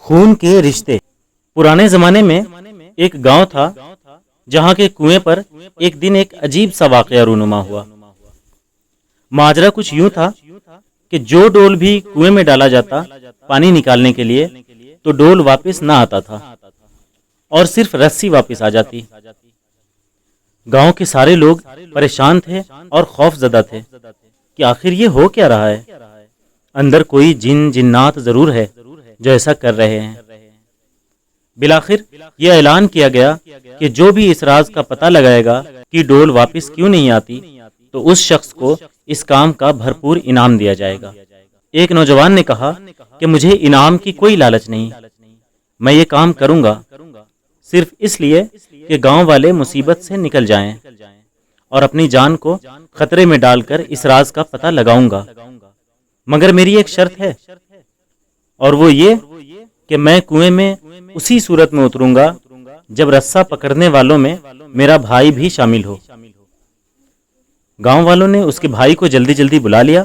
خون کے رشتے۔ پرانے زمانے میں ایک گاؤں تھا جہاں کے کنویں پر ایک دن ایک عجیب سا واقعہ رونما ہوا۔ ماجرا کچھ یوں تھا کہ جو ڈول بھی کنویں میں ڈالا جاتا پانی نکالنے کے لیے تو ڈول واپس نہ آتا تھا اور صرف رسی واپس آ جاتی۔ گاؤں کے سارے لوگ پریشان تھے اور خوف زدہ تھے کہ آخر یہ ہو کیا رہا ہے، اندر کوئی جن جنات ضرور ہے جو ایسا کر رہے ہیں۔ بالآخر یہ اعلان کیا گیا کہ جو بھی اس راز کا پتہ لگائے گا کہ ڈول واپس کیوں نہیں آتی تو اس شخص کو اس کام کا بھرپور انعام دیا جائے گا۔ ایک نوجوان نے کہا کہ مجھے انعام کی کوئی لالچ نہیں، میں یہ کام کروں گا صرف اس لیے کہ گاؤں والے مصیبت سے نکل جائیں، اور اپنی جان کو خطرے میں ڈال کر اس راز کا پتہ لگاؤں گا، مگر میری ایک شرط ہے، اور وہ یہ کہ میں کنویں میں اسی صورت میں اتروں گا جب رسہ پکڑنے والوں میں میرا بھائی بھی شامل ہو۔ گاؤں والوں نے اس کے بھائی کو جلدی جلدی بلا لیا۔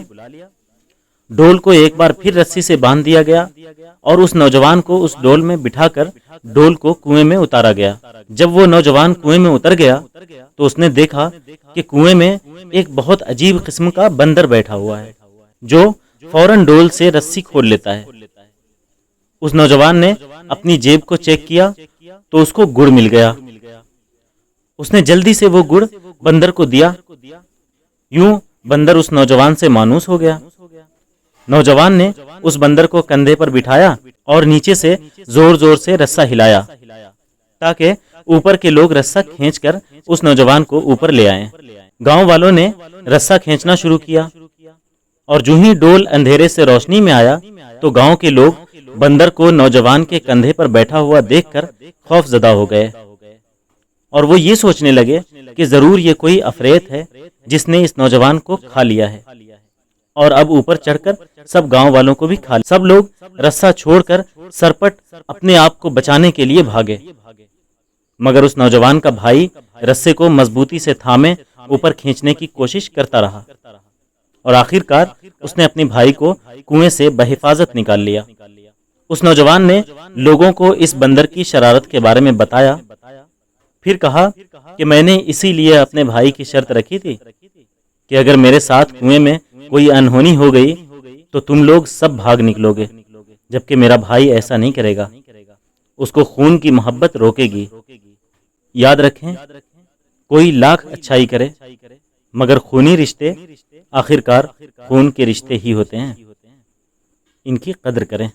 ڈول کو ایک بار پھر رسی سے باندھ دیا گیا اور اس نوجوان کو اس ڈول میں بٹھا کر ڈول کو کنویں میں اتارا گیا۔ جب وہ نوجوان کنویں میں اتر گیا تو اس نے دیکھا کہ کنویں میں ایک بہت عجیب قسم کا بندر بیٹھا ہوا ہے جو فوراً ڈول سے رسی کھول لیتا ہے۔ اس نوجوان نے اپنی جیب کو چیک کیا تو اس کو گڑ مل گیا۔ اس نے جلدی سے وہ گڑ بندر کو دیا۔ یوں بندر اس نوجوان سے مانوس ہو گیا۔ نوجوان نے اس بندر کو کندھے پر بٹھایا اور نیچے سے زور زور سے رسہ ہلایا تاکہ اوپر کے لوگ رسہ کھینچ کر اس نوجوان کو اوپر لے آئیں۔ گاؤں والوں نے رسہ کھینچنا شروع کیا اور جو ہی ڈول اندھیرے سے روشنی میں آیا تو گاؤں کے لوگ بندر کو نوجوان کے کندھے پر بیٹھا ہوا دیکھ کر خوف زدہ ہو گئے اور وہ یہ سوچنے لگے کہ ضرور یہ کوئی عفریت ہے جس نے اس نوجوان کو کھا لیا ہے اور اب اوپر چڑھ کر سب گاؤں والوں کو بھی کھا لیا۔ سب لوگ رسہ چھوڑ کر سرپٹ اپنے آپ کو بچانے کے لیے بھاگے، مگر اس نوجوان کا بھائی رسے کو مضبوطی سے تھامے اوپر کھینچنے کی کوشش کرتا رہا اور آخر کار اس نے اپنے بھائی کو کنویں سے بحفاظت نکال لیا۔ اس نوجوان نے لوگوں کو اس بندر کی شرارت کے بارے میں بتایا، پھر کہا کہ میں نے اسی لیے اپنے بھائی کی شرط رکھی تھی کہ اگر میرے ساتھ کنویں میں کوئی انہونی ہو گئی تو تم لوگ سب بھاگ نکلو گے، جبکہ میرا بھائی ایسا نہیں کرے گا، اس کو خون کی محبت روکے گی۔ یاد رکھیں، کوئی لاکھ اچھائی کرے مگر خونی رشتے آخر کار خون کے رشتے ہی ہوتے ہیں، ان کی قدر کریں۔